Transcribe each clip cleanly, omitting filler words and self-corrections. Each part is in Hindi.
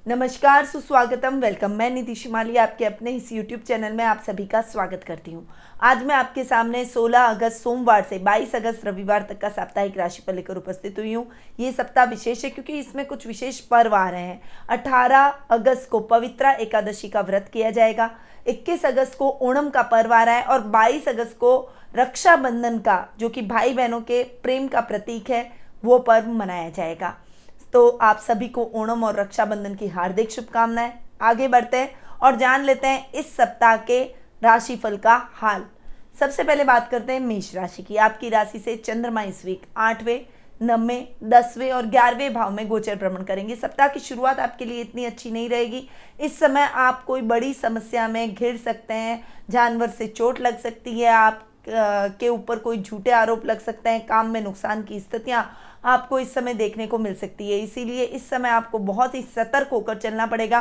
नमस्कार, सुस्वागतम, वेलकम। मैं निधि शिमाली आपके अपने इस YouTube चैनल में आप सभी का स्वागत करती हूँ। आज मैं आपके सामने 16 अगस्त सोमवार से 22 अगस्त रविवार तक का साप्ताहिक राशिफल लेकर उपस्थित हुई हूँ। ये सप्ताह विशेष है क्योंकि इसमें कुछ विशेष पर्व आ रहे हैं। 18 अगस्त को पवित्रा एकादशी का व्रत किया जाएगा, 21 अगस्त को ओणम का पर्व आ रहा है और 22 अगस्त को रक्षाबंधन का, जो कि भाई बहनों के प्रेम का प्रतीक है, वो पर्व मनाया जाएगा। तो आप सभी को ओणम और रक्षाबंधन की हार्दिक शुभकामनाएं। आगे बढ़ते हैं और जान लेते हैं इस सप्ताह के राशिफल का हाल। सबसे पहले बात करते हैं मेष राशि की। आपकी राशि से चंद्रमा इस वीक 8वें, 9वें, 10वें और 11वें भाव में गोचर भ्रमण करेंगे। सप्ताह की शुरुआत आपके लिए इतनी अच्छी नहीं रहेगी। इस समय आप कोई बड़ी समस्या में घिर सकते हैं, जानवर से चोट लग सकती है, आप के ऊपर कोई झूठे आरोप लग सकते हैं, काम में नुकसान की स्थितियां आपको इस समय देखने को मिल सकती है। इसीलिए इस समय आपको बहुत ही सतर्क होकर चलना पड़ेगा।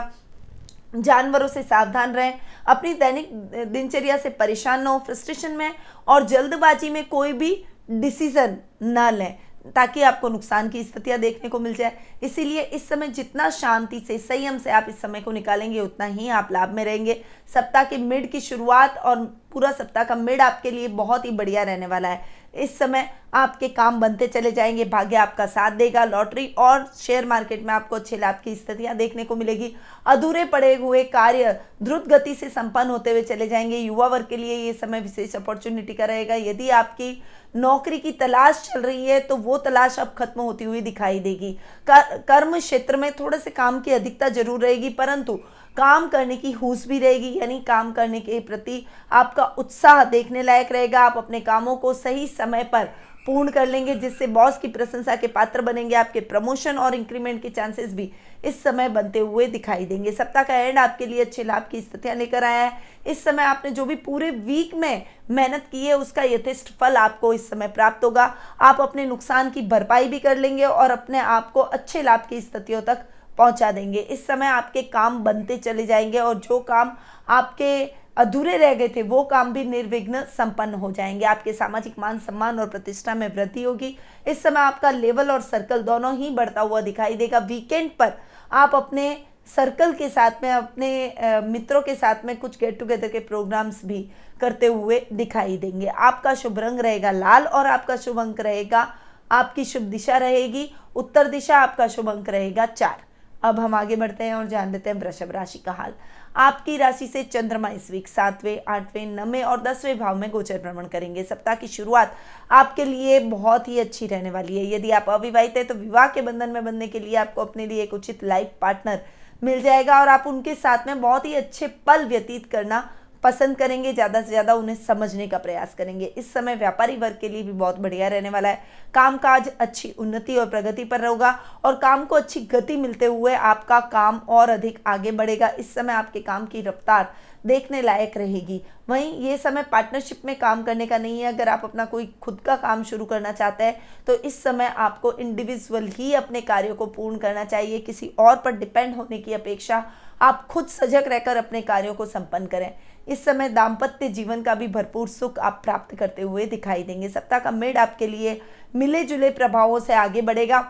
जानवरों से सावधान रहें, अपनी दैनिक दिनचर्या से परेशान न हो, फ्रस्ट्रेशन में और जल्दबाजी में कोई भी डिसीजन ना लें ताकि आपको नुकसान की स्थितियां देखने को मिल जाए। इसीलिए इस समय जितना शांति से, संयम से आप इस समय को निकालेंगे उतना ही आप लाभ में रहेंगे। सप्ताह के मिड की शुरुआत और पूरा सप्ताह का मिड आपके लिए बहुत ही बढ़िया रहने वाला है। इस समय आपके काम बनते चले जाएंगे, भाग्य आपका साथ देगा। लॉटरी और शेयर मार्केट में आपको अच्छे लाभ की स्थितियां देखने को मिलेगी। अधूरे पड़े हुए कार्य द्रुत गति से संपन्न होते हुए चले जाएंगे। युवा वर्ग के लिए ये समय विशेष अपॉर्चुनिटी का रहेगा। यदि आपकी नौकरी की तलाश चल रही है तो वो तलाश अब खत्म होती हुई दिखाई देगी। कर्म क्षेत्र में थोड़े से काम की अधिकता जरूर रहेगी, परंतु काम करने की हुस भी रहेगी, यानी काम करने के प्रति आपका उत्साह देखने लायक रहेगा। आप अपने कामों को सही समय पर पूर्ण कर लेंगे, जिससे बॉस की प्रशंसा के पात्र बनेंगे। आपके प्रमोशन और इंक्रीमेंट के चांसेस भी इस समय बनते हुए दिखाई देंगे। सप्ताह का एंड आपके लिए अच्छे लाभ की स्थितियां लेकर आया है। इस समय आपने जो भी पूरे वीक में मेहनत की है उसका यथेष्ट फल आपको इस समय प्राप्त होगा। आप अपने नुकसान की भरपाई भी कर लेंगे और अपने आप को अच्छे लाभ की स्थितियों तक पहुंचा देंगे। इस समय आपके काम बनते चले जाएंगे और जो काम आपके अधूरे रह गए थे वो काम भी निर्विघ्न संपन्न हो जाएंगे। आपके सामाजिक मान सम्मान और प्रतिष्ठा में वृद्धि होगी। इस समय आपका लेवल और सर्कल दोनों ही बढ़ता हुआ दिखाई देगा। वीकेंड पर आप अपने सर्कल के साथ में, अपने मित्रों के साथ में कुछ गेट टुगेदर के प्रोग्राम्स भी करते हुए दिखाई देंगे। आपका शुभ रंग रहेगा लाल और आपका शुभ अंक रहेगा, आपकी शुभ दिशा रहेगी उत्तर दिशा। आपका शुभ अंक रहेगा 4। अब हम आगे बढ़ते हैं और जान लेते हैं वृषभ राशि का हाल। आपकी राशि से चंद्रमा इस वीक 7वें, 8वें, 9वें और 10वें भाव में गोचर भ्रमण करेंगे। सप्ताह की शुरुआत आपके लिए बहुत ही अच्छी रहने वाली है। यदि आप अविवाहित हैं तो विवाह के बंधन में बंधने के लिए आपको अपने लिए एक उचित लाइफ पार्टनर मिल जाएगा और आप उनके साथ में बहुत ही अच्छे पल व्यतीत करना पसंद करेंगे। ज़्यादा से ज़्यादा उन्हें समझने का प्रयास करेंगे। इस समय व्यापारी वर्ग के लिए भी बहुत बढ़िया रहने वाला है। कामकाज अच्छी उन्नति और प्रगति पर होगा और काम को अच्छी गति मिलते हुए आपका काम और अधिक आगे बढ़ेगा। इस समय आपके काम की रफ्तार देखने लायक रहेगी। वहीं ये समय पार्टनरशिप में काम करने का नहीं है। अगर आप अपना कोई खुद का काम शुरू करना चाहते हैं तो इस समय आपको इंडिविजुअल ही अपने कार्यों को पूर्ण करना चाहिए। किसी और पर डिपेंड होने की अपेक्षा आप खुद सजग रहकर अपने कार्यों को संपन्न करें। इस समय दाम्पत्य जीवन का भी भरपूर सुख आप प्राप्त करते हुए दिखाई देंगे। सप्ताह का मिड आपके लिए मिले जुले प्रभावों से आगे बढ़ेगा।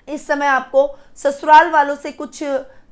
इस समय आपको ससुराल वालों से कुछ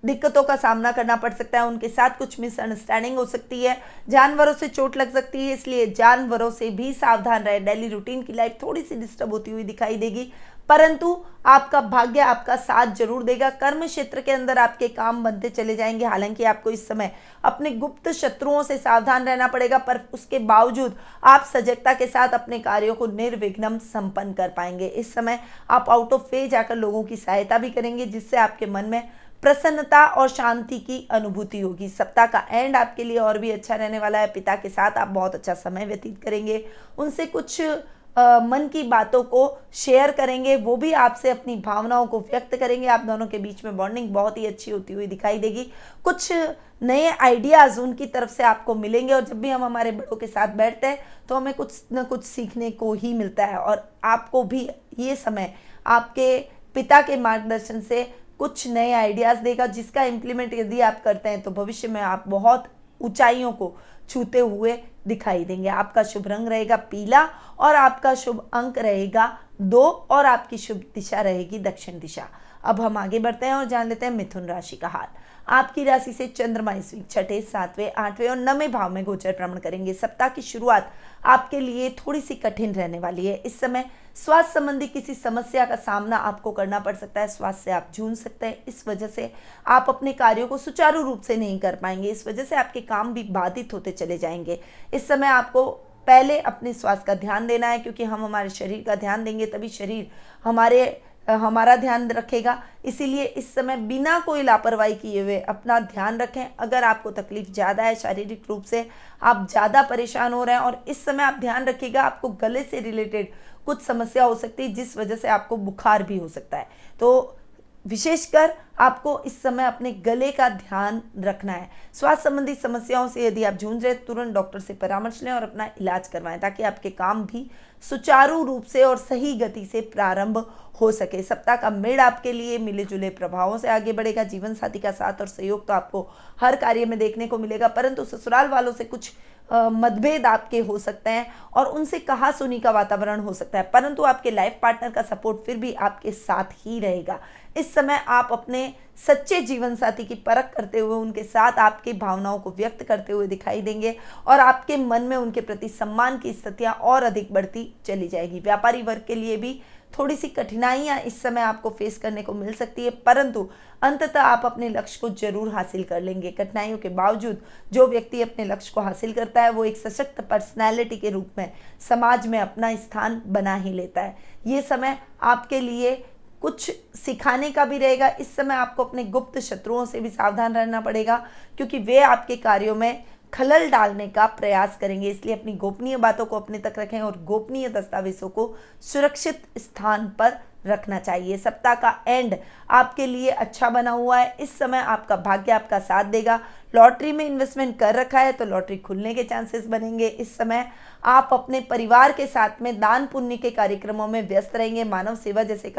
दिक्कतों का सामना करना पड़ सकता है, उनके साथ कुछ मिसअंडरस्टैंडिंग हो सकती है, जानवरों से चोट लग सकती है, इसलिए जानवरों से भी सावधान रहे। डेली रूटीन की लाइफ थोड़ी सी डिस्टर्ब होती हुई दिखाई देगी, परंतु आपका भाग्य आपका साथ जरूर देगा। कर्म क्षेत्र के अंदर आपके काम बनते चले जाएंगे। हालांकि आपको इस समय अपने गुप्त शत्रुओं से सावधान रहना पड़ेगा, पर उसके बावजूद आप सजगता के साथ अपने कार्यों को निर्विघ्न संपन्न कर पाएंगे। इस समय आप आउट ऑफ वे जाकर लोगों की सहायता भी करेंगे, जिससे आपके मन में प्रसन्नता और शांति की अनुभूति होगी। सप्ताह का एंड आपके लिए और भी अच्छा रहने वाला है। पिता के साथ आप बहुत अच्छा समय व्यतीत करेंगे, उनसे कुछ मन की बातों को शेयर करेंगे, वो भी आपसे अपनी भावनाओं को व्यक्त करेंगे। आप दोनों के बीच में बॉन्डिंग बहुत ही अच्छी होती हुई दिखाई देगी। कुछ नए आइडियाज उनकी तरफ से आपको मिलेंगे और जब भी हम हमारे बड़ों के साथ बैठते हैं तो हमें कुछ न कुछ सीखने को ही मिलता है और आपको भी ये समय आपके पिता के मार्गदर्शन से कुछ नए आइडियाज देगा, जिसका इम्प्लीमेंट यदि आप करते हैं तो भविष्य में आप बहुत ऊंचाइयों को छूते हुए दिखाई देंगे। आपका शुभ रंग रहेगा पीला और आपका शुभ अंक रहेगा 2 और आपकी शुभ दिशा रहेगी दक्षिण दिशा। अब हम आगे बढ़ते हैं और जान लेते हैं मिथुन राशि का हाल। आपकी राशि से चंद्रमा इस वीक छठे, सातवें, आठवें और नवें भाव में गोचर भ्रमण करेंगे। सप्ताह की शुरुआत आपके लिए थोड़ी सी कठिन रहने वाली है। इस समय स्वास्थ्य संबंधी किसी समस्या का सामना आपको करना पड़ सकता है। स्वास्थ्य से आप जूझ सकते हैं। इस वजह से आप अपने कार्यों को सुचारू रूप से नहीं कर पाएंगे। इस वजह से आपके काम भी बाधित होते चले जाएंगे। इस समय आपको पहले अपने स्वास्थ्य का ध्यान देना है, क्योंकि हम हमारे शरीर का ध्यान देंगे तभी शरीर हमारा ध्यान रखेगा। इसीलिए इस समय बिना कोई लापरवाही किए हुए अपना ध्यान रखें। अगर आपको तकलीफ ज़्यादा है, शारीरिक रूप से आप ज़्यादा परेशान हो रहे हैं, और इस समय आप ध्यान रखिएगा, आपको गले से रिलेटेड कुछ समस्या हो सकती है जिस वजह से आपको बुखार भी हो सकता है। तो विशेषकर आपको इस समय अपने गले का ध्यान रखना है। स्वास्थ्य संबंधी समस्याओं से यदि आप जूझ रहे हैं, तुरंत डॉक्टर से परामर्श लें और अपना इलाज करवाएं, ताकि आपके काम भी सुचारू रूप से और सही गति से प्रारंभ हो सके। सप्ताह का मेड़ आपके लिए मिले जुले प्रभावों से आगे बढ़ेगा। जीवन साथी का साथ और सहयोग तो आपको हर कार्य में देखने को मिलेगा, परंतु ससुराल वालों से कुछ मतभेद आपके हो सकते हैं और उनसे कहा सुनी का वातावरण हो सकता है, परंतु आपके लाइफ पार्टनर का सपोर्ट फिर भी आपके साथ ही रहेगा। इस समय आप अपने सच्चे जीवन साथी की परख करते हुए उनके साथ आपकी भावनाओं को व्यक्त करते हुए दिखाई देंगे, और आपके मन में उनके प्रति सम्मान की स्थितियां और अधिक बढ़ती चली जाएगी। व्यापारी वर्ग के लिए भी थोड़ी सी कठिनाइयां इस समय आपको फेस करने को मिल सकती है, परंतु अंततः आप अपने लक्ष्य को जरूर हासिल कर लेंगे। कठिनाइयों के बावजूद जो व्यक्ति अपने लक्ष्य को हासिल करता है, वो एक सशक्त पर्सनैलिटी के रूप में समाज में अपना स्थान बना ही लेता है। ये समय आपके लिए कुछ सिखाने का भी रहेगा। इस समय आपको अपने गुप्त शत्रुओं से भी सावधान रहना पड़ेगा, क्योंकि वे आपके कार्यों में खलल डालने का प्रयास करेंगे। इसलिए अपनी गोपनीय बातों को अपने तक रखें और गोपनीय दस्तावेजों को सुरक्षित स्थान पर रखना चाहिए। सप्ताह का एंड आपके लिए अच्छा बना हुआ है। इस समय आपका भाग्य आपका साथ देगा। लॉटरी में इन्वेस्टमेंट कर रखा है तो लॉटरी खुलने के चांसेस बनेंगे। इस समय आप अपने परिवार के साथ में दान पुण्य के कार्यक्रमों में व्यस्त रहेंगे। मानव सेवा जैसे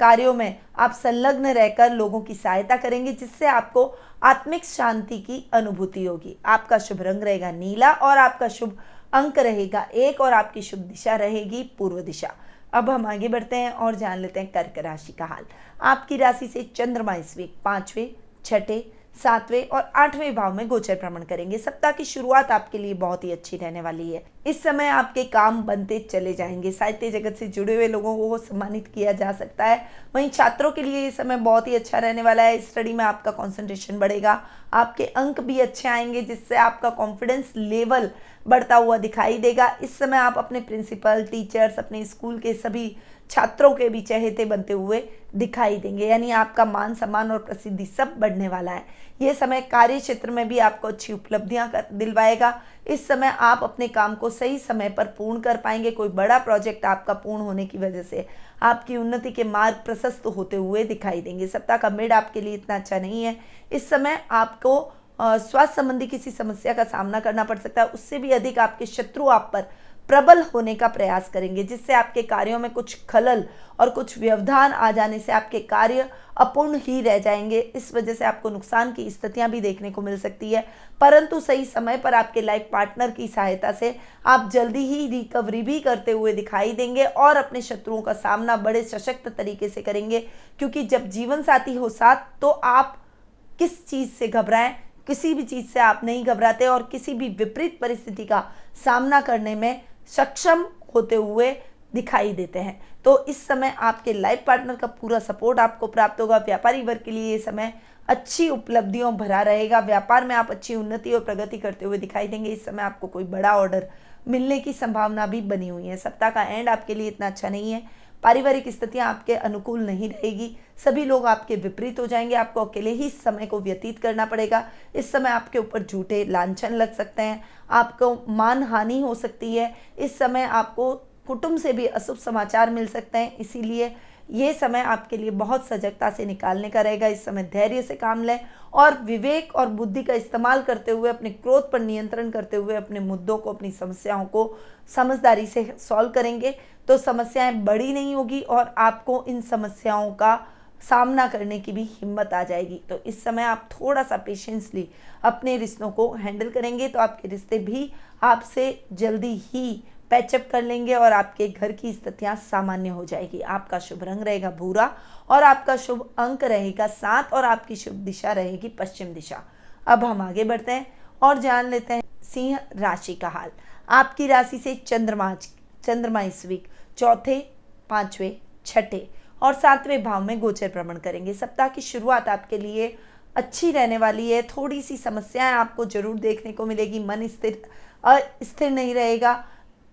कार्यों में आप संलग्न रहकर लोगों की सहायता करेंगे, जिससे आपको आत्मिक शांति की अनुभूति होगी। आपका शुभ रंग रहेगा नीला और आपका शुभ अंक रहेगा 1 और आपकी शुभ दिशा रहेगी पूर्व दिशा। अब हम आगे बढ़ते हैं और जान लेते हैं कर्क राशि का हाल। आपकी राशि से चंद्रमा इस वीक 5वें, 6ठे, 7वें और 8वें भाव में गोचर भ्रमण करेंगे। सप्ताह की शुरुआत आपके लिए बहुत ही अच्छी रहने वाली है। इस समय आपके काम बनते चले जाएंगे। साहित्य जगत से जुड़े हुए लोगों को सम्मानित किया जा सकता है। वहीं छात्रों के लिए ये समय बहुत ही अच्छा रहने वाला है। स्टडी में आपका कंसंट्रेशन बढ़ेगा, आपके अंक भी अच्छे आएंगे, जिससे आपका कॉन्फिडेंस लेवल बढ़ता हुआ दिखाई देगा। इस समय आप अपने प्रिंसिपल, टीचर्स, अपने स्कूल के सभी छात्रों के भी चहेते बनते हुए दिखाई देंगे, यानी आपका मान सम्मान और प्रसिद्धि सब बढ़ने वाला है। यह समय कार्य क्षेत्र में भी आपको अच्छी उपलब्धियां दिलवाएगा। इस समय आप अपने काम को सही समय पर पूर्ण कर पाएंगे। कोई बड़ा प्रोजेक्ट आपका पूर्ण होने की वजह से आपकी उन्नति के मार्ग प्रशस्त होते हुए दिखाई देंगे। सप्ताह का मिड आपके लिए इतना अच्छा नहीं है। इस समय आपको स्वास्थ्य संबंधी किसी समस्या का सामना करना पड़ सकता है। उससे भी अधिक आपके शत्रु आप पर प्रबल होने का प्रयास करेंगे, जिससे आपके कार्यों में कुछ खलल और कुछ व्यवधान आ जाने से आपके कार्य अपूर्ण ही रह जाएंगे। इस वजह से आपको नुकसान की स्थितियां भी देखने को मिल सकती है, परंतु सही समय पर आपके लाइफ पार्टनर की सहायता से आप जल्दी ही रिकवरी भी करते हुए दिखाई देंगे और अपने शत्रुओं का सामना बड़े सशक्त तरीके से करेंगे। क्योंकि जब जीवन साथी हो साथ, तो आप किस चीज़ से घबराएं, किसी भी चीज़ से आप नहीं घबराते और किसी भी विपरीत परिस्थिति का सामना करने में सक्षम होते हुए दिखाई देते हैं। तो इस समय आपके लाइफ पार्टनर का पूरा सपोर्ट आपको प्राप्त होगा। व्यापारी वर्ग के लिए ये समय अच्छी उपलब्धियों भरा रहेगा। व्यापार में आप अच्छी उन्नति और प्रगति करते हुए दिखाई देंगे। इस समय आपको कोई बड़ा ऑर्डर मिलने की संभावना भी बनी हुई है। सप्ताह का एंड आपके लिए इतना अच्छा नहीं है। पारिवारिक स्थितियां आपके अनुकूल नहीं रहेगी। सभी लोग आपके विपरीत हो जाएंगे। आपको अकेले ही समय को व्यतीत करना पड़ेगा। इस समय आपके ऊपर झूठे लांछन लग सकते हैं, आपको मान हानि हो सकती है। इस समय आपको कुटुंब से भी अशुभ समाचार मिल सकते हैं। इसीलिए ये समय आपके लिए बहुत सजगता से निकालने का रहेगा। इस समय धैर्य से काम लें और विवेक और बुद्धि का इस्तेमाल करते हुए अपने क्रोध पर नियंत्रण करते हुए अपने मुद्दों को, अपनी समस्याओं को समझदारी से सॉल्व करेंगे तो समस्याएं बड़ी नहीं होगी और आपको इन समस्याओं का सामना करने की भी हिम्मत आ जाएगी। तो इस समय आप थोड़ा सा पेशेंसली अपने रिश्तों को हैंडल करेंगे तो आपके रिश्ते भी आपसे जल्दी ही पैचअप कर लेंगे और आपके घर की स्थितियां सामान्य हो जाएगी। आपका शुभ रंग रहेगा भूरा और आपका शुभ अंक रहेगा 7 और आपकी शुभ दिशा रहेगी पश्चिम दिशा। अब हम आगे बढ़ते हैं और जान लेते हैं सिंह राशि का हाल। आपकी राशि से चंद्रमा इस वीक चौथे, पांचवें, छठे और सातवें भाव में गोचर भ्रमण करेंगे। सप्ताह की शुरुआत आपके लिए अच्छी रहने वाली है। थोड़ी सी समस्याएं आपको जरूर देखने को मिलेगी। मन स्थिर नहीं रहेगा।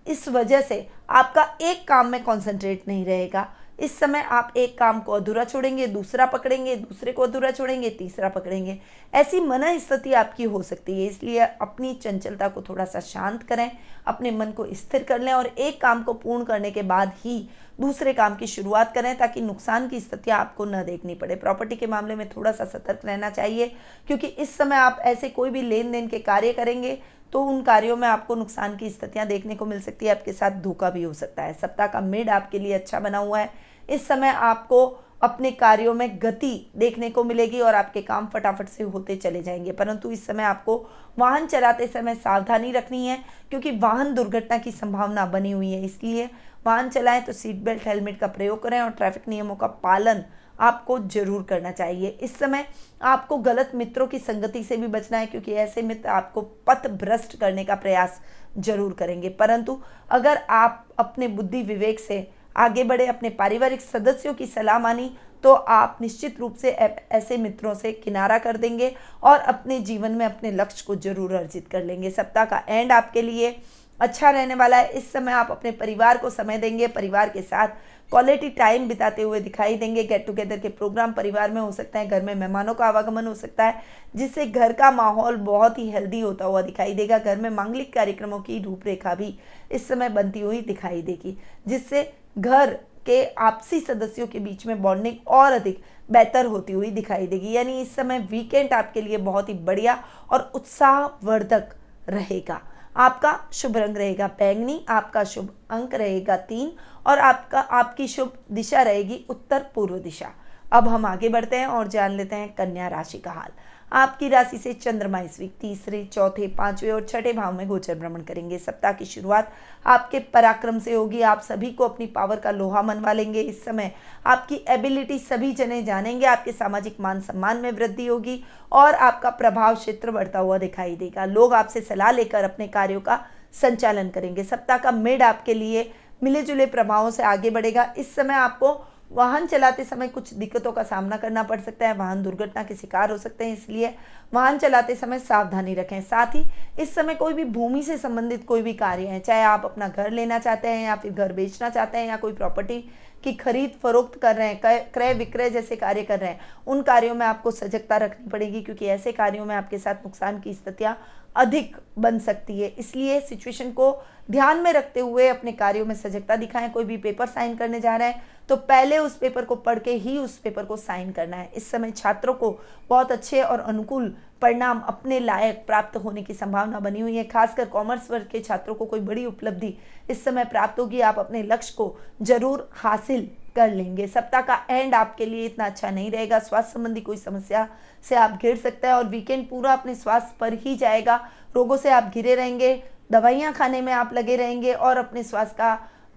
इस वजह से आपका एक काम में कंसंट्रेट नहीं रहेगा। इस समय आप एक काम को अधूरा छोड़ेंगे, दूसरा पकड़ेंगे, दूसरे को अधूरा छोड़ेंगे, तीसरा पकड़ेंगे। ऐसी मन स्थिति आपकी हो सकती है। इसलिए अपनी चंचलता को थोड़ा सा शांत करें, अपने मन को स्थिर कर लें और एक काम को पूर्ण करने के बाद ही दूसरे काम की शुरुआत करें, ताकि नुकसान की स्थितियां आपको न देखनी पड़े। प्रॉपर्टी के मामले में थोड़ा सा सतर्क रहना चाहिए, क्योंकि इस समय आप ऐसे कोई भी लेन देन के कार्य करेंगे तो उन कार्यों में आपको नुकसान की स्थितियां देखने को मिल सकती है। आपके साथ धोखा भी हो सकता है। सप्ताह का मिड आपके लिए अच्छा बना हुआ है। इस समय आपको अपने कार्यों में गति देखने को मिलेगी और आपके काम फटाफट से होते चले जाएंगे। परंतु इस समय आपको वाहन चलाते समय सावधानी रखनी है, क्योंकि वाहन दुर्घटना की संभावना बनी हुई है। इसलिए वाहन चलाएं तो सीट बेल्ट, हेलमेट का प्रयोग करें और ट्रैफिक नियमों का पालन आपको जरूर करना चाहिए। इस समय आपको गलत मित्रों की संगति से भी बचना है, क्योंकि ऐसे मित्र आपको पथ भ्रष्ट करने का प्रयास जरूर करेंगे। परंतु अगर आप अपने बुद्धि विवेक से आगे बढ़े, अपने पारिवारिक सदस्यों की सलाह मानी, तो आप निश्चित रूप से ऐसे मित्रों से किनारा कर देंगे और अपने जीवन में अपने लक्ष्य को जरूर अर्जित कर लेंगे। सप्ताह का एंड आपके लिए अच्छा रहने वाला है। इस समय आप अपने परिवार को समय देंगे, परिवार के साथ क्वालिटी टाइम बिताते हुए दिखाई देंगे। गेट टुगेदर के प्रोग्राम परिवार में हो सकते हैं, घर में मेहमानों का आवागमन हो सकता है, जिससे घर का माहौल बहुत ही हेल्दी होता हुआ दिखाई देगा। घर में मांगलिक कार्यक्रमों की रूपरेखा भी इस समय बनती हुई दिखाई देगी, जिससे घर के आपसी सदस्यों के बीच में बॉन्डिंग और अधिक बेहतर होती हुई दिखाई देगी। यानी इस समय वीकेंड आपके लिए बहुत ही बढ़िया और उत्साहवर्धक रहेगा। आपका शुभ रंग रहेगा बैंगनी, आपका शुभ अंक रहेगा 3 और आपकी शुभ दिशा रहेगी उत्तर पूर्व दिशा। अब हम आगे बढ़ते हैं और जान लेते हैं कन्या राशि का हाल। आपकी राशि से चंद्रमा इस वीक तीसरे, चौथे, पांचवें और छठे भाव में गोचर भ्रमण करेंगे। सप्ताह की शुरुआत आपके पराक्रम से होगी। आप सभी को अपनी पावर का लोहा मनवा लेंगे। इस समय आपकी एबिलिटी सभी जने जानेंगे। आपके सामाजिक मान सम्मान में वृद्धि होगी और आपका प्रभाव क्षेत्र बढ़ता हुआ दिखाई देगा। लोग आपसे सलाह लेकर अपने कार्यों का संचालन करेंगे। सप्ताह का मिड आपके लिए मिले जुले प्रभावों से आगे बढ़ेगा। इस समय आपको वाहन चलाते समय कुछ दिक्कतों का सामना करना पड़ सकता है। वाहन दुर्घटना के शिकार हो सकते हैं, इसलिए वाहन चलाते समय सावधानी रखें। साथ ही इस समय कोई भी भूमि से संबंधित कोई भी कार्य है, चाहे आप अपना घर लेना चाहते हैं या फिर घर बेचना चाहते हैं या कोई प्रॉपर्टी की खरीद फरोख्त कर रहे हैं, क्रय विक्रय जैसे कार्य कर रहे हैं, उन कार्यों में आपको सजगता रखनी पड़ेगी, क्योंकि ऐसे कार्यों में आपके साथ नुकसान की स्थितियां अधिक बन सकती है। इसलिए सिचुएशन को ध्यान में रखते हुए अपने कार्यों में सजगता दिखाएं। कोई भी पेपर साइन करने जा रहे हैं तो पहले उस पेपर को पढ़ के ही उस पेपर को साइन करना है। इस समय छात्रों को बहुत अच्छे और अनुकूल परिणाम अपने लायक प्राप्त होने की संभावना बनी हुई है। खासकर कॉमर्स वर्ग के छात्रों को कोई बड़ी उपलब्धि इस समय प्राप्त होगी। आप अपने लक्ष्य को जरूर हासिल कर लेंगे। सप्ताह का एंड आपके लिए इतना अच्छा नहीं रहेगा। स्वास्थ्य संबंधी कोई समस्या से आप घिर सकते हैं और वीकेंड पूरा अपने स्वास्थ्य पर ही जाएगा। रोगों से आप घिरे रहेंगे, दवाइयाँ खाने में आप लगे रहेंगे और अपने स्वास्थ्य का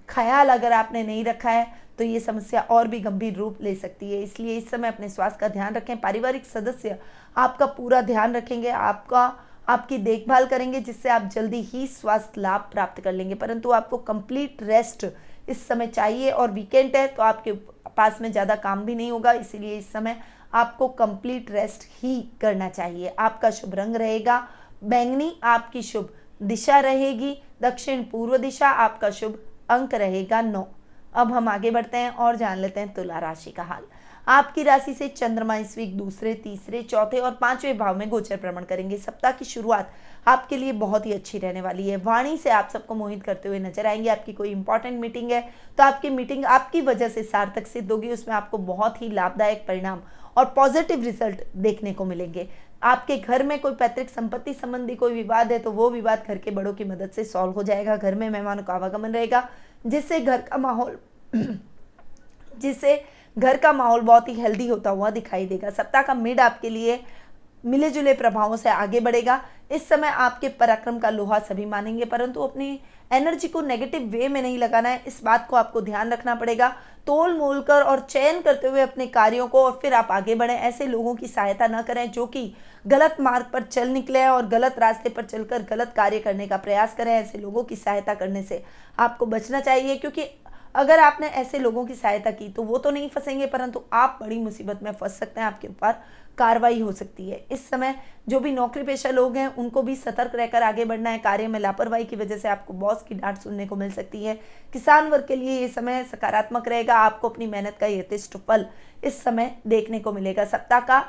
ख्याल अगर आपने नहीं रखा है तो ये समस्या और भी गंभीर रूप ले सकती है। इसलिए इस समय अपने स्वास्थ्य का ध्यान रखें। पारिवारिक सदस्य आपका पूरा ध्यान रखेंगे, आपकी देखभाल करेंगे, जिससे आप जल्दी ही स्वास्थ्य लाभ प्राप्त कर लेंगे। परंतु आपको कंप्लीट रेस्ट इस समय चाहिए और वीकेंड है तो आपके पास में ज़्यादा काम भी नहीं होगा, इसीलिए इस समय आपको कंप्लीट रेस्ट ही करना चाहिए। आपका शुभ रंग रहेगा बैंगनी, आपकी शुभ दिशा रहेगी दक्षिण पूर्व दिशा, आपका शुभ अंक रहेगा 9। अब हम आगे बढ़ते हैं और जान लेते हैं तुला राशि का हाल। आपकी राशि से चंद्रमा इस वीक दूसरे, तीसरे, चौथे और पांचवें भाव में गोचर भ्रमण करेंगे। सप्ताह की शुरुआत आपके लिए बहुत ही अच्छी रहने वाली है। वाणी से आप सबको मोहित करते हुए नजर आएंगे। आपकी कोई इंपॉर्टेंट मीटिंग है तो आपकी मीटिंग आपकी वजह से सार्थक सिद्ध होगी। उसमें आपको बहुत ही लाभदायक परिणाम और पॉजिटिव रिजल्ट देखने को मिलेंगे। आपके घर में कोई पैतृक संपत्ति संबंधी कोई विवाद है तो वो विवाद घर के बड़ों की मदद से सॉल्व हो जाएगा। घर में मेहमानों का आवागमन रहेगा, जिससे घर का माहौल बहुत ही हेल्दी होता हुआ दिखाई देगा। सप्ताह का मिड आपके लिए मिले जुले प्रभावों से आगे बढ़ेगा। इस समय आपके पराक्रम का लोहा सभी मानेंगे, परंतु अपनी एनर्जी को नेगेटिव वे में नहीं लगाना है, इस बात को आपको ध्यान रखना पड़ेगा। तोल मोल कर और चयन करते हुए अपने कार्यों को और फिर आप आगे बढ़ें। ऐसे लोगों की सहायता न करें जो कि गलत मार्ग पर चल निकले हैं और गलत रास्ते पर चलकर गलत कार्य करने का प्रयास करें। ऐसे लोगों की सहायता करने से आपको बचना चाहिए, क्योंकि अगर आपने ऐसे लोगों की सहायता की तो वो तो नहीं फंसेंगे, परंतु आप बड़ी मुसीबत में फंस सकते हैं, आपके ऊपर कार्रवाई हो सकती है। इस समय जो भी नौकरी पेशा लोग हैं उनको भी सतर्क रहकर आगे बढ़ना है। कार्य में लापरवाही की वजह से आपको बॉस की डांट सुनने को मिल सकती है। किसान वर्ग के लिए ये समय सकारात्मक रहेगा, आपको अपनी मेहनत का यथेष्ट फल इस समय देखने को मिलेगा। सप्ताह का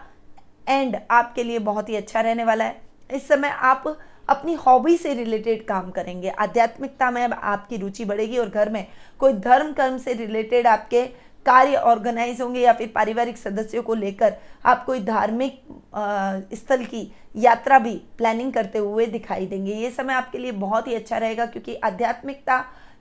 एंड आपके लिए बहुत ही अच्छा रहने वाला है। इस समय आप अपनी हॉबी से रिलेटेड काम करेंगे, आध्यात्मिकता में अब आपकी रुचि बढ़ेगी और घर में कोई धर्म कर्म से रिलेटेड आपके कार्य ऑर्गेनाइज होंगे या फिर पारिवारिक सदस्यों को लेकर आप कोई धार्मिक स्थल की यात्रा भी प्लानिंग करते हुए दिखाई देंगे। ये समय आपके लिए बहुत ही अच्छा रहेगा, क्योंकि आध्यात्मिकता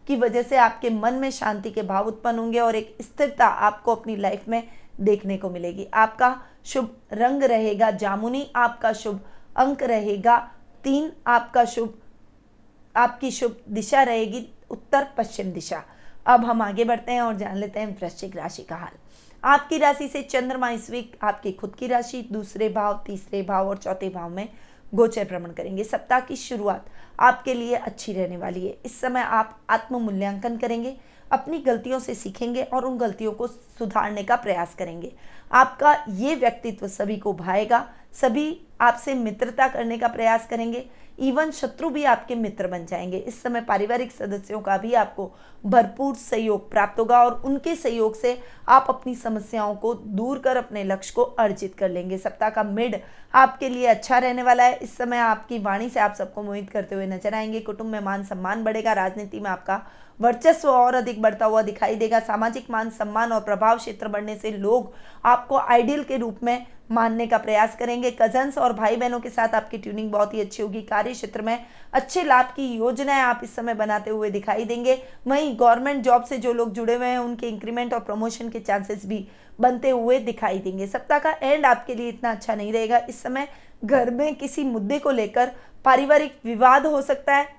की वजह से आपके मन में शांति के भाव उत्पन्न होंगे और एक स्थिरता आपको अपनी लाइफ में देखने को मिलेगी। आपका शुभ रंग रहेगा जामुनी, आपका शुभ अंक रहेगा 3, आपकी शुभ दिशा रहेगी उत्तर पश्चिम दिशा। अब हम आगे बढ़ते हैं और जान लेते हैं वृश्चिक राशि का हाल। आपकी राशि से चंद्रमा इस वीक आपकी खुद की राशि, दूसरे भाव, तीसरे भाव और चौथे भाव में गोचर भ्रमण करेंगे। सप्ताह की शुरुआत आपके लिए अच्छी रहने वाली है। इस समय आप आत्म मूल्यांकन करेंगे, अपनी गलतियों से सीखेंगे और उन गलतियों को सुधारने का प्रयास करेंगे। आपका ये व्यक्तित्व सभी को भाएगा, सभी आपसे मित्रता करने का प्रयास करेंगे, इवन शत्रु भी आपके मित्र बन जाएंगे। इस समय पारिवारिक सदस्यों का भी आपको भरपूर सहयोग प्राप्त होगा और उनके सहयोग से आप अपनी समस्याओं को दूर कर अपने लक्ष्य को अर्जित कर लेंगे। सप्ताह का मिड आपके लिए अच्छा रहने वाला है। इस समय आपकी वाणी से आप सबको मोहित करते हुए नजर आएंगे। कुटुंब में मान सम्मान बढ़ेगा, राजनीति में आपका वर्चस्व और अधिक बढ़ता हुआ दिखाई देगा। सामाजिक मान सम्मान और प्रभाव क्षेत्र बढ़ने से लोग आपको आइडियल के रूप में मानने का प्रयास करेंगे। कजन्स और भाई बहनों के साथ आपकी ट्यूनिंग बहुत ही अच्छी होगी। कार्य क्षेत्र में अच्छे लाभ की योजनाएं आप इस समय बनाते हुए दिखाई देंगे। वहीं गवर्नमेंट जॉब से जो लोग जुड़े हुए हैं उनके इंक्रीमेंट और प्रमोशन के चांसेस भी बनते हुए दिखाई देंगे। सप्ताह का एंड आपके लिए इतना अच्छा नहीं रहेगा। इस समय घर में किसी मुद्दे को लेकर पारिवारिक विवाद हो सकता है।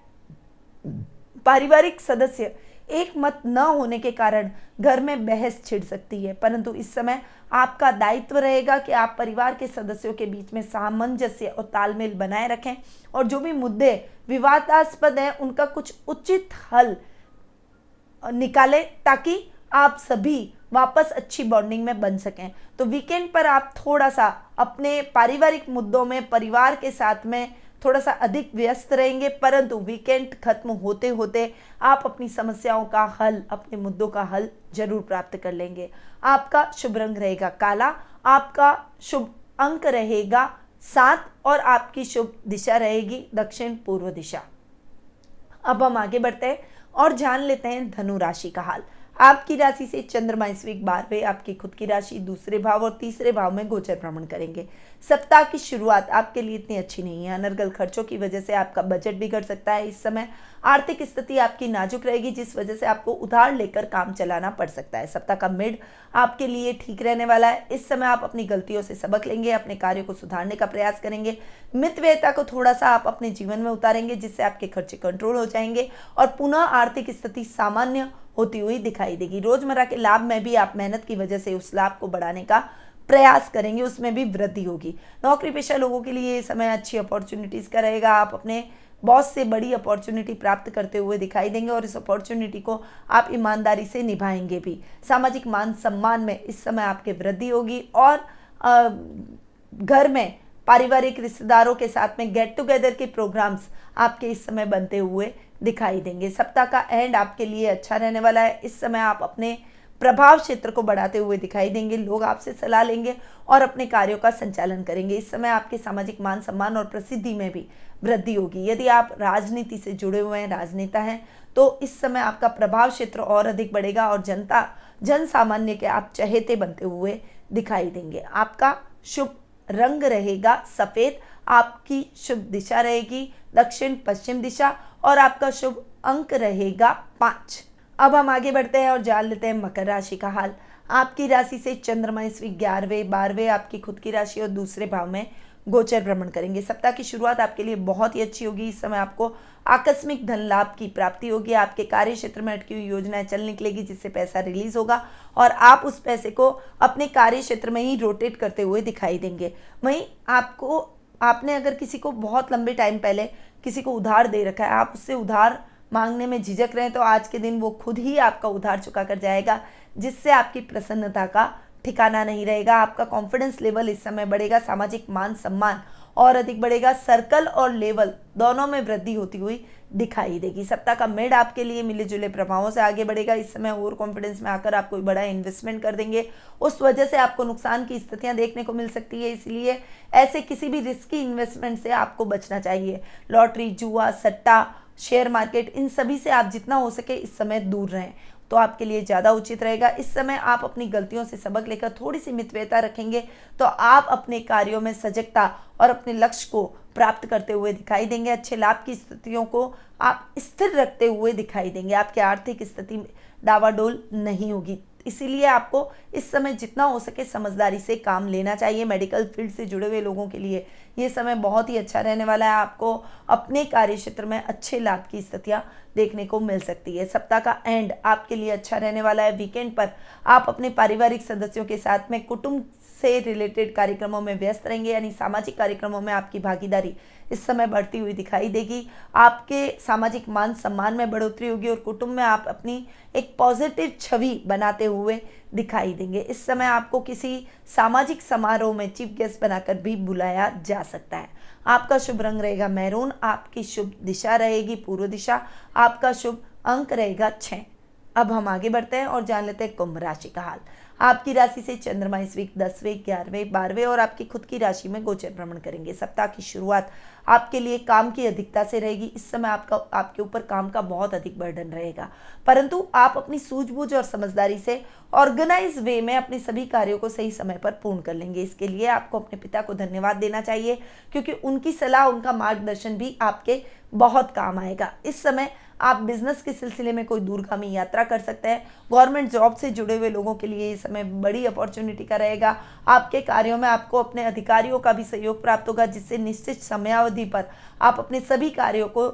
पारिवारिक सदस्य एक मत न होने के कारण घर में बहस छिड़ सकती है, परंतु इस समय आपका दायित्व रहेगा कि आप परिवार के सदस्यों के बीच में सामंजस्य और तालमेल बनाए रखें और जो भी मुद्दे विवादास्पद हैं उनका कुछ उचित हल निकालें, ताकि आप सभी वापस अच्छी बॉन्डिंग में बन सकें। तो वीकेंड पर आप थोड़ा सा अपने पारिवारिक मुद्दों में परिवार के साथ में थोड़ा सा अधिक व्यस्त रहेंगे, परंतु वीकेंड खत्म होते होते आप अपनी समस्याओं का हल, अपने मुद्दों का हल जरूर प्राप्त कर लेंगे। आपका शुभ रंग रहेगा काला, आपका शुभ अंक रहेगा 7 और आपकी शुभ दिशा रहेगी दक्षिण पूर्व दिशा। अब हम आगे बढ़ते हैं और जान लेते हैं धनु राशि का हाल। आपकी राशि से चंद्रमा इस वीक 12वें आपकी खुद की राशि, दूसरे भाव और तीसरे भाव में गोचर भ्रमण करेंगे। सप्ताह की शुरुआत आपके लिए इतनी अच्छी नहीं है। अनर्गल खर्चों की वजह से आपका बजट बिगड़ सकता है। इस समय आर्थिक स्थिति आपकी नाजुक रहेगी, जिस वजह से आपको उधार लेकर काम चलाना पड़ सकता है। सप्ताह का मिड आपके लिए ठीक रहने वाला है। इस समय आप अपनी गलतियों से सबक लेंगे, अपने कार्यों को सुधारने का प्रयास करेंगे। मितव्ययता को थोड़ा सा आप अपने जीवन में उतारेंगे, जिससे आपके खर्चे कंट्रोल हो जाएंगे और पुनः आर्थिक स्थिति सामान्य होती हुई दिखाई देगी। रोजमर्रा के लाभ में भी आप मेहनत की वजह से उस लाभ को बढ़ाने का प्रयास करेंगे, उसमें भी वृद्धि होगी। नौकरी पेशा लोगों के लिए ये समय अच्छी अपॉर्चुनिटीज का रहेगा। आप अपने बॉस से बड़ी अपॉर्चुनिटी प्राप्त करते हुए दिखाई देंगे और इस अपॉर्चुनिटी को आप ईमानदारी से निभाएंगे भी। सामाजिक मान सम्मान में इस समय आपके वृद्धि होगी और घर में पारिवारिक रिश्तेदारों के साथ में गेट टुगेदर के प्रोग्राम्स आपके इस समय बनते हुए दिखाई देंगे। सप्ताह का एंड आपके लिए अच्छा रहने वाला है। इस समय आप अपने प्रभाव क्षेत्र को बढ़ाते हुए दिखाई देंगे। लोग आपसे सलाह लेंगे और अपने कार्यों का संचालन करेंगे। इस समय आपके सामाजिक मान सम्मान और प्रसिद्धि में भी वृद्धि होगी। यदि आप राजनीति से जुड़े हुए हैं, राजनेता हैं, तो इस समय आपका प्रभाव क्षेत्र और अधिक बढ़ेगा और जन सामान्य के आप चहेते बनते हुए दिखाई देंगे। आपका शुभ रंग रहेगा सफेद, आपकी शुभ दिशा रहेगी दक्षिण पश्चिम दिशा और आपका शुभ अंक रहेगा 5। अब हम आगे बढ़ते हैं और जान लेते हैं मकर राशि का हाल। आपकी राशि से चंद्रमा इस वीक 11वें 12वें आपकी खुद की राशि और दूसरे भाव में गोचर भ्रमण करेंगे। सप्ताह की शुरुआत आपके लिए बहुत ही अच्छी होगी। इस समय आपको आकस्मिक धन लाभ की प्राप्ति होगी। आपके कार्य क्षेत्र में अटकी हुई योजनाएं चल निकलेगी, जिससे पैसा रिलीज होगा और आप उस पैसे को अपने कार्य क्षेत्र में ही रोटेट करते हुए दिखाई देंगे। वहीं आपने अगर किसी को बहुत लंबे टाइम पहले किसी को उधार दे रखा है, आप उससे उधार मांगने में झिझक रहे हैं, तो आज के दिन वो खुद ही आपका उधार चुका कर जाएगा, जिससे आपकी प्रसन्नता का ठिकाना नहीं रहेगा। आपका कॉन्फिडेंस लेवल इस समय बढ़ेगा, सामाजिक मान सम्मान और अधिक बढ़ेगा। सर्कल और लेवल दोनों में वृद्धि होती हुई दिखाई देगी। सप्ताह का मिड आपके लिए मिले जुले प्रभावों से आगे बढ़ेगा। इस समय ओवर कॉन्फिडेंस में आकर आप कोई बड़ा इन्वेस्टमेंट कर देंगे, उस वजह से आपको नुकसान की स्थितियां देखने को मिल सकती है, इसलिए ऐसे किसी भी रिस्की इन्वेस्टमेंट से आपको बचना चाहिए। लॉटरी, जुआ, सट्टा, शेयर मार्केट, इन सभी से आप जितना हो सके इस समय दूर रहें तो आपके लिए ज़्यादा उचित रहेगा। इस समय आप अपनी गलतियों से सबक लेकर थोड़ी सी मितव्ययता रखेंगे तो आप अपने कार्यों में सजगता और अपने लक्ष्य को प्राप्त करते हुए दिखाई देंगे। अच्छे लाभ की स्थितियों को आप स्थिर रखते हुए दिखाई देंगे। आपकी आर्थिक स्थिति डावाडोल नहीं होगी, इसीलिए आपको इस समय जितना हो सके समझदारी से काम लेना चाहिए। मेडिकल फील्ड से जुड़े हुए लोगों के लिए ये समय बहुत ही अच्छा रहने वाला है। आपको अपने कार्य क्षेत्र में अच्छे लाभ की स्थितियां देखने को मिल सकती है। सप्ताह का एंड आपके लिए अच्छा रहने वाला है। वीकेंड पर आप अपने पारिवारिक सदस्यों के साथ में कुटुंब से रिलेटेड कार्यक्रमों में व्यस्त रहेंगे, यानी सामाजिक कार्यक्रमों में आपकी भागीदारी इस समय बढ़ती हुई दिखाई देगी। आपके सामाजिक मान सम्मान में बढ़ोतरी होगी और कुटुंब में आप अपनी एक पॉजिटिव छवि बनाते हुए दिखाई देंगे। इस समय आपको किसी सामाजिक समारोह में चीफ गेस्ट बनाकर भी बुलाया जा सकता है। आपका शुभ रंग रहेगा मैरून, आपकी शुभ दिशा रहेगी पूर्व दिशा, आपका शुभ अंक रहेगा 6। अब हम आगे बढ़ते हैं और जान लेते हैं कुंभ राशि का हाल। आपकी राशि से चंद्रमा इस वीक 10वें, 11वें, 12वें और आपकी खुद की राशि में गोचर भ्रमण करेंगे। सप्ताह की शुरुआत आपके लिए काम की अधिकता से रहेगी। इस समय आपके ऊपर काम का बहुत अधिक बर्डन रहेगा, परंतु आप अपनी सूझबूझ और समझदारी से ऑर्गेनाइज वे में अपने सभी कार्यों को सही समय पर पूर्ण कर लेंगे। इसके लिए आपको अपने पिता को धन्यवाद देना चाहिए, क्योंकि उनकी सलाह, उनका मार्गदर्शन भी आपके बहुत काम आएगा। इस समय आप बिजनेस के सिलसिले में कोई दूरगामी यात्रा कर सकते हैं। गवर्नमेंट जॉब से जुड़े हुए लोगों के लिए ये समय बड़ी अपॉर्चुनिटी का रहेगा। आपके कार्यों में आपको अपने अधिकारियों का भी सहयोग प्राप्त होगा, जिससे निश्चित समयावधि पर आप अपने सभी कार्यों को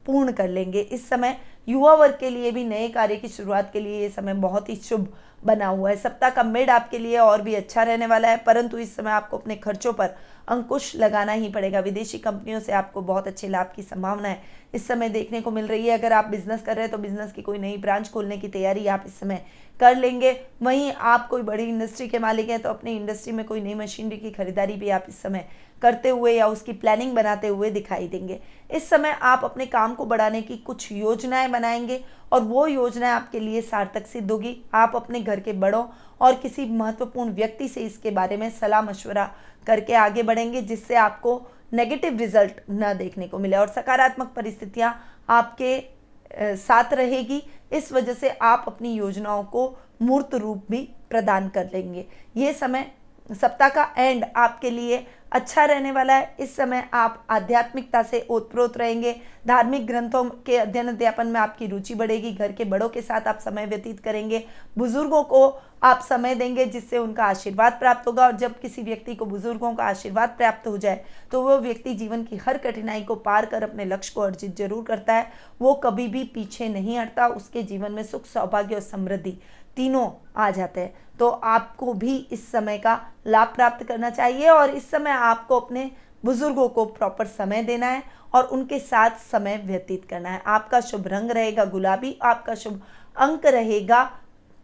पूर्ण कर लेंगे। इस समय युवा वर्ग के लिए भी नए कार्य की शुरुआत के लिए ये समय बहुत ही शुभ बना हुआ है। सप्ताह का मिड आपके लिए और भी अच्छा रहने वाला है, परंतु इस समय आपको अपने खर्चों पर अंकुश लगाना ही पड़ेगा। विदेशी कंपनियों से आपको बहुत अच्छे लाभ की संभावना इस समय देखने को मिल रही है। अगर आप बिजनेस कर रहे हैं तो बिजनेस की कोई नई ब्रांच खोलने की तैयारी आप इस समय कर लेंगे। वहीं आप कोई बड़ी इंडस्ट्री के मालिक हैं तो अपनी इंडस्ट्री में कोई नई मशीनरी की खरीदारी भी आप इस समय करते हुए या उसकी प्लानिंग बनाते हुए दिखाई देंगे। इस समय आप अपने काम को बढ़ाने की कुछ योजनाएं बनाएंगे और वो योजनाएं आपके लिए सार्थक सिद्ध होगी। आप अपने घर के बड़ों और किसी महत्वपूर्ण व्यक्ति से इसके बारे में सलाह मशवरा करके आगे बढ़ेंगे, जिससे आपको नेगेटिव रिजल्ट न देखने को मिले और सकारात्मक परिस्थितियां आपके साथ रहेगी। इस वजह से आप अपनी योजनाओं को मूर्त रूप भी प्रदान कर लेंगे। ये समय, सप्ताह का एंड आपके लिए अच्छा रहने वाला है। इस समय आप आध्यात्मिकता से ओतप्रोत रहेंगे। धार्मिक ग्रंथों के अध्ययन अध्यापन में आपकी रुचि बढ़ेगी। घर के बड़ों के साथ आप समय व्यतीत करेंगे। बुजुर्गों को आप समय देंगे, जिससे उनका आशीर्वाद प्राप्त होगा। और जब किसी व्यक्ति को बुजुर्गों का आशीर्वाद प्राप्त हो जाए तो वो व्यक्ति जीवन की हर कठिनाई को पार कर अपने लक्ष्य को अर्जित जरूर करता है। वो कभी भी पीछे नहीं हटता। उसके जीवन में सुख, सौभाग्य और समृद्धि तीनों आ जाते हैं। तो आपको भी इस समय का लाभ प्राप्त करना चाहिए और इस समय आपको अपने बुजुर्गों को प्रॉपर समय देना है और उनके साथ समय व्यतीत करना है। आपका शुभ रंग रहेगा गुलाबी, आपका शुभ अंक रहेगा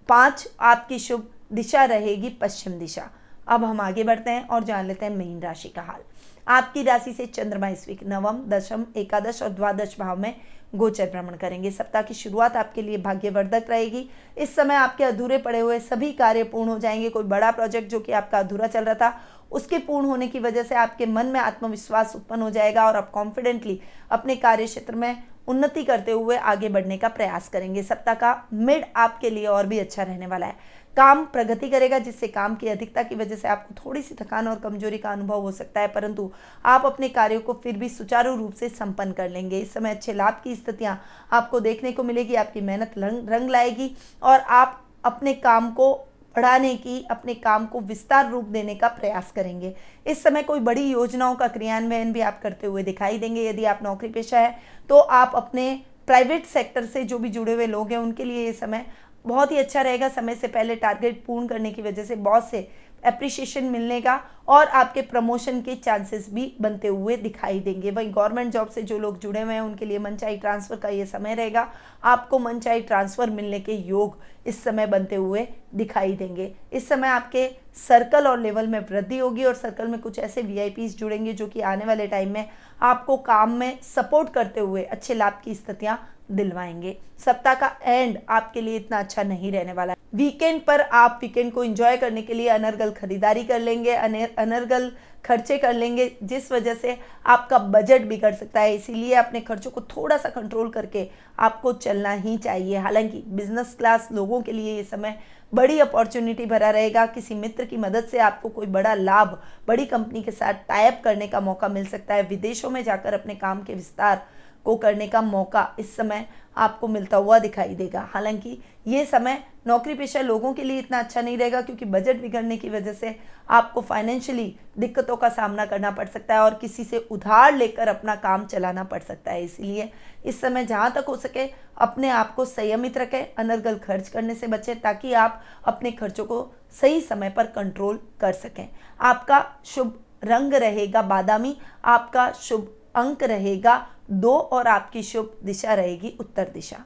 5, आपकी शुभ दिशा रहेगी पश्चिम दिशा। अब हम आगे बढ़ते हैं और जान लेते हैं मीन राशि का हाल। आपकी राशि से चंद्रमा इस वीक 9, 10, एकादश और द्वादश भाव में गोचर भ्रमण करेंगे। सप्ताह की शुरुआत आपके लिए भाग्यवर्धक रहेगी। इस समय आपके अधूरे पड़े हुए सभी कार्य पूर्ण हो जाएंगे। कोई बड़ा प्रोजेक्ट जो कि आपका अधूरा चल रहा था, उसके पूर्ण होने की वजह से आपके मन में आत्मविश्वास उत्पन्न हो जाएगा और आप कॉन्फिडेंटली अपने कार्य क्षेत्र में उन्नति करते हुए आगे बढ़ने का प्रयास करेंगे। सप्ताह का मिड आपके लिए और भी अच्छा रहने वाला है। काम प्रगति करेगा, जिससे काम की अधिकता की वजह से आपको थोड़ी सी थकान और कमजोरी का अनुभव हो सकता है, परंतु आप अपने कार्यों को फिर भी सुचारू रूप से संपन्न कर लेंगे। इस समय अच्छे लाभ की स्थितियां आपको देखने को मिलेगी। आपकी मेहनत रंग लाएगी और आप अपने काम को बढ़ाने की, अपने काम को विस्तार रूप देने का प्रयास करेंगे। इस समय कोई बड़ी योजनाओं का क्रियान्वयन भी आप करते हुए दिखाई देंगे। यदि आप नौकरी पेशा है तो आप अपने प्राइवेट सेक्टर से जो भी जुड़े हुए लोग हैं उनके लिए ये समय बहुत ही अच्छा रहेगा। समय से पहले टारगेट पूर्ण करने की वजह से बॉस से एप्रिशिएशन मिलने का और आपके प्रमोशन के चांसेस भी बनते हुए दिखाई देंगे। वहीं गवर्नमेंट जॉब से जो लोग जुड़े हुए हैं उनके लिए मनचाही ट्रांसफ़र का ये समय रहेगा। आपको मनचाही ट्रांसफ़र मिलने के योग इस समय बनते हुए दिखाई देंगे। इस समय आपके सर्कल और लेवल में वृद्धि होगी और सर्कल में कुछ ऐसे वीआईपीज जुड़ेंगे जो कि आने वाले टाइम में आपको काम में सपोर्ट करते हुए अच्छे लाभ की स्थितियां दिलवाएंगे। सप्ताह का एंड आपके लिए इतना अच्छा नहीं रहने वाला है। वीकेंड पर आप वीकेंड को एंजॉय करने के लिए अनर्गल खरीदारी कर लेंगे, अनर्गल खर्चे कर लेंगे, जिस वजह से आपका बजट बिगड़ सकता है। इसीलिए अपने खर्चों को थोड़ा सा कंट्रोल करके आपको चलना ही चाहिए। हालांकि बिजनेस क्लास लोगों के लिए ये समय बड़ी अपॉर्चुनिटी भरा रहेगा। किसी मित्र की मदद से आपको कोई बड़ा लाभ, बड़ी कंपनी के साथ टाई अप करने का मौका मिल सकता है। विदेशों में जाकर अपने काम के विस्तार को करने का मौका इस समय आपको मिलता हुआ दिखाई देगा। हालांकि ये समय नौकरी पेशा लोगों के लिए इतना अच्छा नहीं रहेगा क्योंकि बजट बिगड़ने की वजह से आपको फाइनेंशियली दिक्कतों का सामना करना पड़ सकता है और किसी से उधार लेकर अपना काम चलाना पड़ सकता है। इसलिए इस समय जहाँ तक हो सके अपने आप को संयमित रखें, अनर्गल खर्च करने से बचें ताकि आप अपने खर्चों को सही समय पर कंट्रोल कर सकें। आपका शुभ रंग रहेगा बादामी, आपका शुभ अंक रहेगा 2 और आपकी शुभ दिशा रहेगी उत्तर दिशा।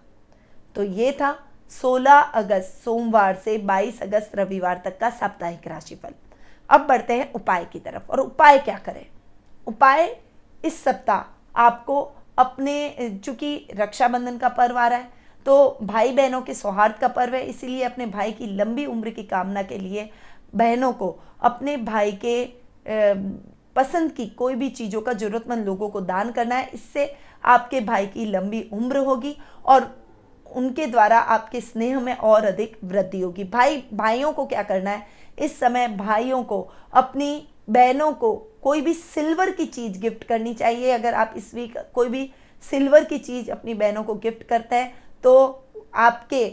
तो ये था 16 अगस्त सोमवार से 22 अगस्त रविवार तक का साप्ताहिक राशिफल। अब बढ़ते हैं उपाय की तरफ। और उपाय क्या करें? उपाय इस सप्ताह आपको अपने, चूंकि रक्षाबंधन का पर्व आ रहा है तो भाई बहनों के सौहार्द का पर्व है, इसीलिए अपने भाई की लंबी उम्र की कामना के लिए बहनों को अपने भाई के पसंद की कोई भी चीज़ों का जरूरतमंद लोगों को दान करना है। इससे आपके भाई की लंबी उम्र होगी और उनके द्वारा आपके स्नेह में और अधिक वृद्धि होगी। भाइयों को क्या करना है इस समय? भाइयों को अपनी बहनों को कोई भी सिल्वर की चीज़ गिफ्ट करनी चाहिए। अगर आप इस वीक कोई भी सिल्वर की चीज़ अपनी बहनों को गिफ्ट करते हैं तो आपके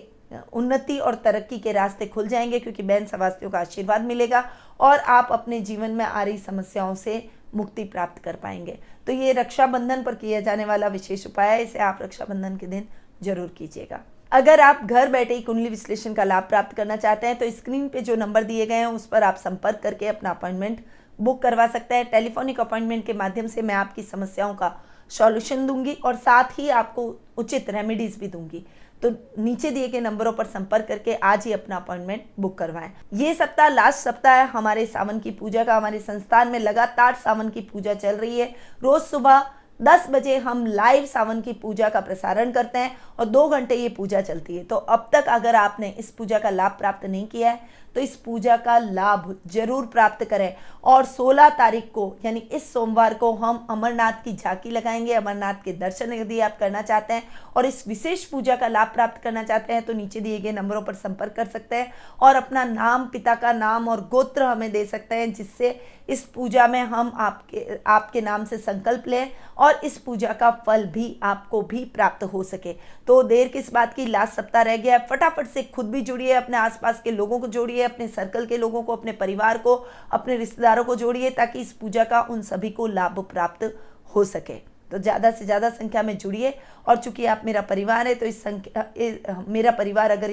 उन्नति और तरक्की के रास्ते खुल जाएंगे क्योंकि बहन सवास्तियों का आशीर्वाद मिलेगा और आप अपने जीवन में आ रही समस्याओं से मुक्ति प्राप्त कर पाएंगे। तो ये रक्षाबंधन पर किया जाने वाला विशेष उपाय है, इसे आप रक्षाबंधन के दिन जरूर कीजिएगा। अगर आप घर बैठे ही कुंडली विश्लेषण का लाभ प्राप्त करना चाहते हैं तो स्क्रीन पे जो नंबर दिए गए हैं उस पर आप संपर्क करके अपना अपॉइंटमेंट बुक करवा सकते हैं। टेलीफोनिक अपॉइंटमेंट के माध्यम से मैं आपकी समस्याओं का सॉल्यूशन दूंगी और साथ ही आपको उचित रेमेडीज भी दूंगी। तो नीचे दिए गए नंबरों पर संपर्क करके आज ही अपना अपॉइंटमेंट बुक करवाएं। ये सप्ताह लास्ट सप्ताह है हमारे सावन की पूजा का। हमारे संस्थान में लगातार सावन की पूजा चल रही है। रोज सुबह 10 बजे हम लाइव सावन की पूजा का प्रसारण करते हैं और 2 घंटे ये पूजा चलती है। तो अब तक अगर आपने इस पूजा का लाभ प्राप्त नहीं किया है तो इस पूजा का लाभ जरूर प्राप्त करें। और 16 तारीख को यानी इस सोमवार को हम अमरनाथ की झांकी लगाएंगे। अमरनाथ के दर्शन यदि आप करना चाहते हैं और इस विशेष पूजा का लाभ प्राप्त करना चाहते हैं तो नीचे दिए गए नंबरों पर संपर्क कर सकते हैं और अपना नाम, पिता का नाम और गोत्र हमें दे सकते हैं, जिससे इस पूजा में हम आपके नाम से संकल्प लें और इस पूजा का फल भी आपको भी प्राप्त हो सके। तो देर किस बात की, लास्ट सप्ताह रह गया है। फटाफट से खुद भी जुड़िए, अपने आसपास के लोगों को जोड़िए, अपने सर्कल के लोगों को, अपने परिवार को, अपने रिश्तेदारों को जोड़िए ताकि इस पूजा का उन सभी को लाभ प्राप्त हो सके। तो ज़्यादा से ज़्यादा संख्या में जुड़िए। और चूंकि आप मेरा परिवार है तो मेरा परिवार अगर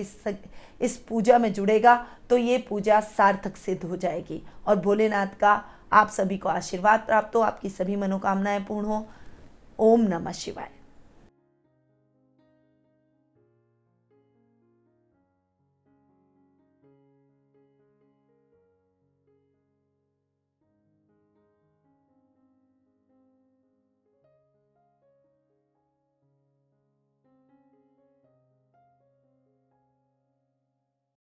इस पूजा में जुड़ेगा तो ये पूजा सार्थक सिद्ध हो जाएगी और भोलेनाथ का आप सभी को आशीर्वाद प्राप्त हो, आपकी सभी मनोकामनाएं पूर्ण हो। ओम नमः शिवाय।